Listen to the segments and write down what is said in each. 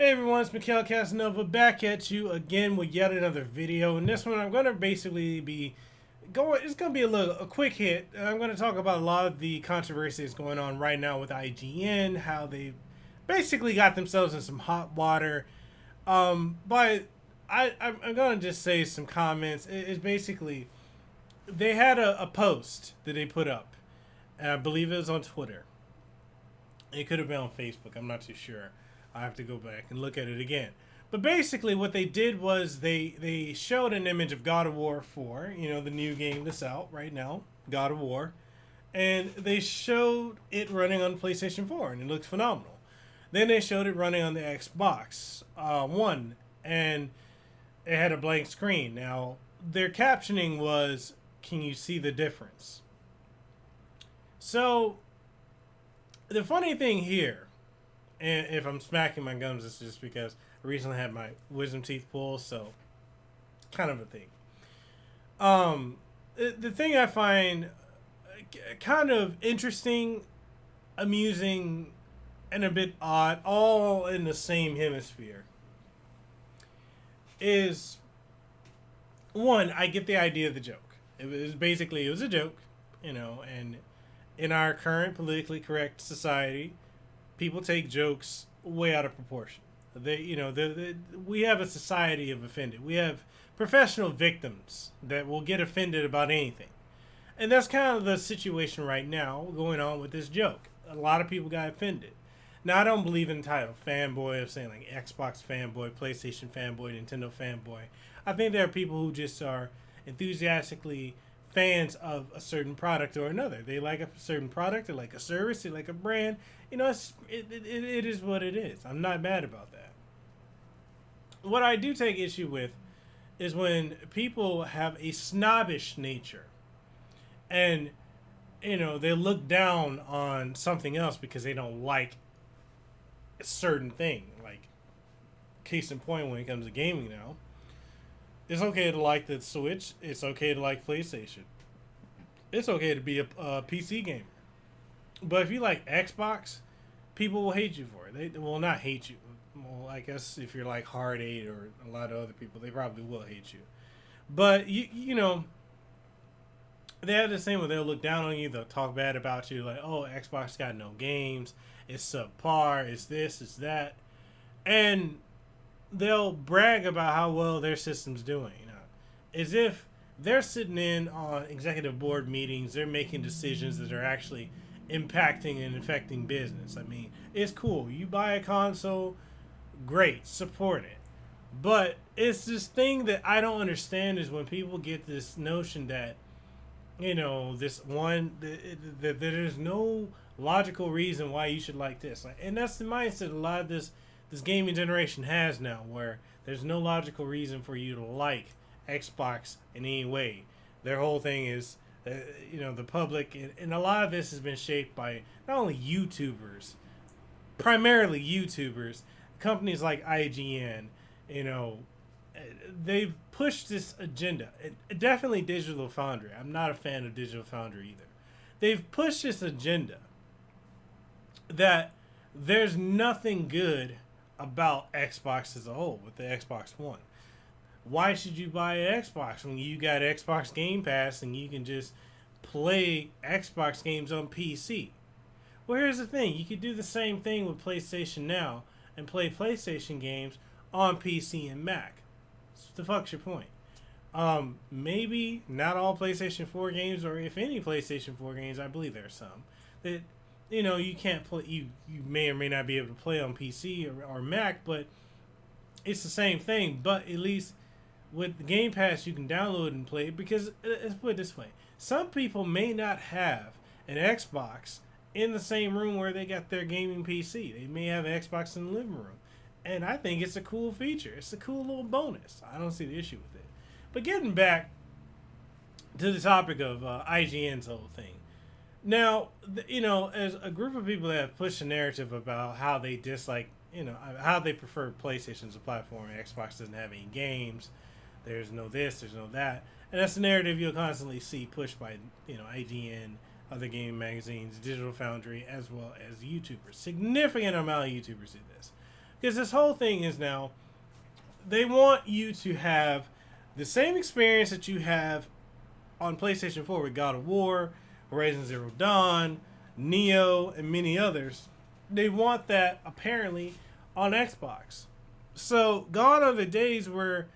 Hey everyone, it's mekelkasanova back at you again with yet another video. In this one, I'm going to basically be going. It's going to be a quick hit. I'm going to talk about a lot of the controversies going on right now with IGN, how they basically got themselves in some hot water. But I'm going to just say some comments. It's basically they had a post that they put up, and I believe it was on Twitter. It could have been on Facebook. I'm not too sure. I have to go back and look at it again. But basically, what they did was they showed an image of God of War 4, the new game that's out right now, God of War, and they showed it running on PlayStation 4, and it looked phenomenal. Then they showed it running on the Xbox One, and it had a blank screen. Now, their captioning was, "Can you see the difference?" So, the funny thing here, and if I'm smacking my gums, it's just because I recently had my wisdom teeth pulled, so kind of a thing. The thing I find kind of interesting, amusing, and a bit odd, all in the same hemisphere, is one, I get the idea of the joke. It was a joke, and in our current politically correct society, people take jokes way out of proportion. We have a society of offended. We have professional victims that will get offended about anything. And that's kind of the situation right now going on with this joke. A lot of people got offended. Now, I don't believe in the title fanboy of saying like Xbox fanboy, PlayStation fanboy, Nintendo fanboy. I think there are people who just are enthusiastically fans of a certain product or another. They like a certain product, they like a service, they like a brand. It is what it is. I'm not mad about that. What I do take issue with is when people have a snobbish nature and they look down on something else because they don't like a certain thing. Like, case in point, when it comes to gaming now, it's okay to like the Switch. It's okay to like PlayStation. It's okay to be a PC gamer. But if you like Xbox, people will hate you for it. They will not hate you. Well, I guess if you're like Hard 8 or a lot of other people, they probably will hate you. But, they have the same where they'll look down on you. They'll talk bad about you. Like, oh, Xbox got no games. It's subpar. It's this. It's that. And they'll brag about how well their system's doing, as if they're sitting in on executive board meetings. They're making decisions that are actually impacting and affecting business. I mean, it's cool. You buy a console, great, support it. But it's this thing that I don't understand is when people get this notion that, this one, that there's no logical reason why you should like this. And that's the mindset a lot of this gaming generation has now, where there's no logical reason for you to like Xbox in any way. Their whole thing is, the public, and a lot of this has been shaped by not only YouTubers, primarily YouTubers, companies like IGN, they've pushed this agenda. Definitely Digital Foundry. I'm not a fan of Digital Foundry either. They've pushed this agenda that there's nothing good about Xbox as a whole with the Xbox One. Why should you buy an Xbox when you got Xbox Game Pass and you can just play Xbox games on PC? Well, here's the thing. You could do the same thing with PlayStation Now and play PlayStation games on PC and Mac. So the fuck's your point? Maybe not all PlayStation 4 games, or if any PlayStation 4 games, I believe there are some, that you can't play. You may or may not be able to play on PC or Mac, but it's the same thing. But at least with the Game Pass, you can download and play it, because let's put it this way: some people may not have an Xbox in the same room where they got their gaming PC. They may have an Xbox in the living room, and I think it's a cool feature. It's a cool little bonus. I don't see the issue with it. But getting back to the topic of IGN's whole thing. Now, as a group of people that have pushed a narrative about how they dislike, how they prefer PlayStation as a platform, Xbox doesn't have any games, there's no this, there's no that, and that's the narrative you'll constantly see pushed by, IGN, other gaming magazines, Digital Foundry, as well as YouTubers. Significant amount of YouTubers do this. Because this whole thing is now, they want you to have the same experience that you have on PlayStation 4 with God of War, Horizon Zero Dawn, Neo, and many others. They want that apparently on Xbox. So gone are the days where,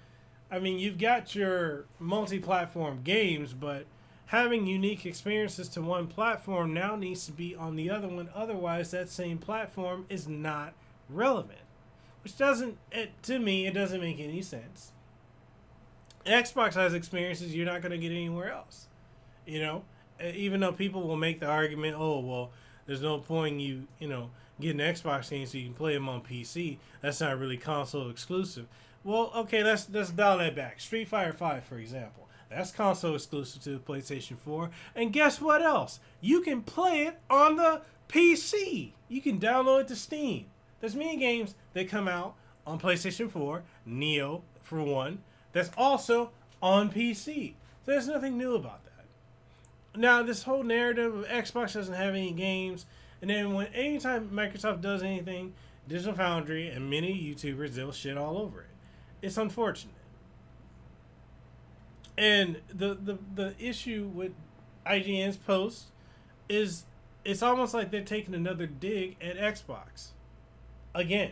I mean, you've got your multi-platform games, but having unique experiences to one platform now needs to be on the other one. Otherwise, that same platform is not relevant. Which doesn't, to me, it doesn't make any sense. Xbox has experiences you're not going to get anywhere else. You know, even though people will make the argument, oh, well, there's no point in you getting Xbox games so you can play them on PC. That's not really console exclusive. Well, okay, let's dial that back. Street Fighter V, for example. That's console exclusive to the PlayStation 4. And guess what else? You can play it on the PC. You can download it to Steam. There's many games that come out on PlayStation 4, Neo for one, that's also on PC. So there's nothing new about that. Now, this whole narrative of Xbox doesn't have any games, and then anytime Microsoft does anything, Digital Foundry and many YouTubers, they'll shit all over it. It's unfortunate. And the issue with IGN's post is it's almost like they're taking another dig at Xbox. Again.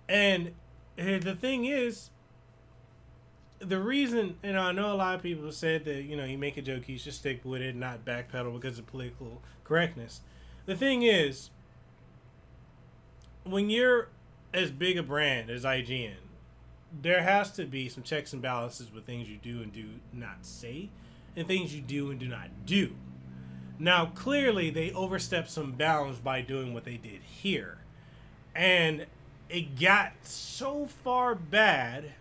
And the thing is, the reason, I know a lot of people said that, you make a joke, you should stick with it, not backpedal because of political correctness. The thing is, when you're as big a brand as IGN, there has to be some checks and balances with things you do and do not say, and things you do and do not do. Now, clearly, they overstepped some bounds by doing what they did here. And it got so far bad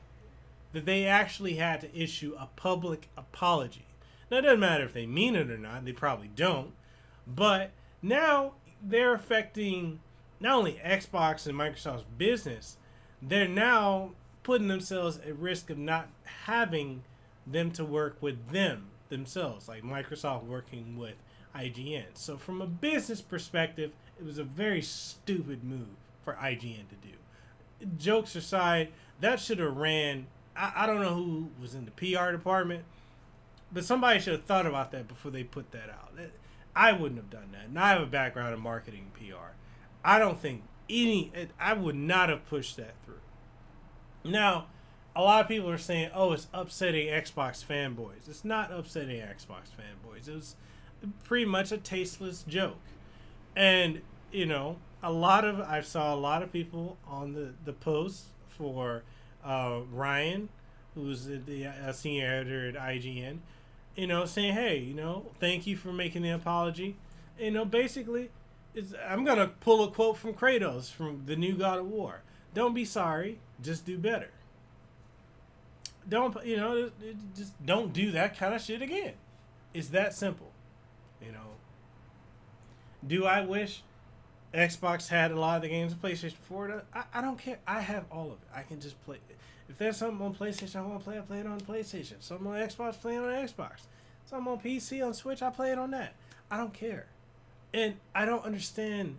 that they actually had to issue a public apology. Now, it doesn't matter if they mean it or not. They probably don't. But now they're affecting not only Xbox and Microsoft's business, they're now putting themselves at risk of not having them to work with themselves, like Microsoft working with IGN. So from a business perspective, it was a very stupid move for IGN to do. Jokes aside, that should have ran, I don't know who was in the PR department, but somebody should have thought about that before they put that out. I wouldn't have done that. And I have a background in marketing and PR. I don't think I would not have pushed that through. Now, a lot of people are saying, oh, it's upsetting Xbox fanboys. It's not upsetting Xbox fanboys. It was pretty much a tasteless joke. And, I saw a lot of people on the post for Ryan, who's the senior editor at IGN, saying, hey, thank you for making the apology. Basically, I'm going to pull a quote from Kratos from the new God of War. Don't be sorry, just do better. Just don't do that kind of shit again. It's that simple. Do I wish Xbox had a lot of the games on PlayStation 4? I don't care. I have all of it. I can just play it. If there's something on PlayStation I want to play, I play it on PlayStation. Something on Xbox, play it on Xbox. Something on PC, on Switch, I play it on that. I don't care. And I don't understand,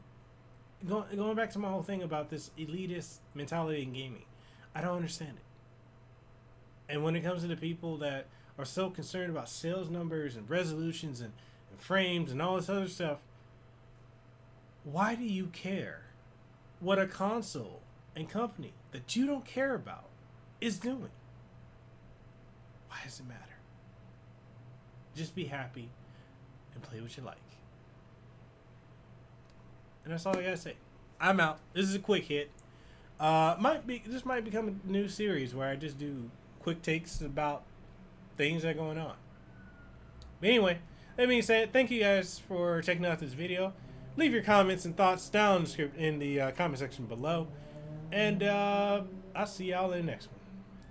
going back to my whole thing about this elitist mentality in gaming, I don't understand it. And when it comes to the people that are so concerned about sales numbers and resolutions and frames and all this other stuff, why do you care what a console and company that you don't care about is doing? Why does it matter? Just be happy and play what you like. And that's all I gotta say. I'm out. This is a quick hit. This might become a new series where I just do quick takes about things that are going on. But anyway, that being said, thank you guys for checking out this video. Leave your comments and thoughts down in the comment section below. And I'll see y'all in the next one.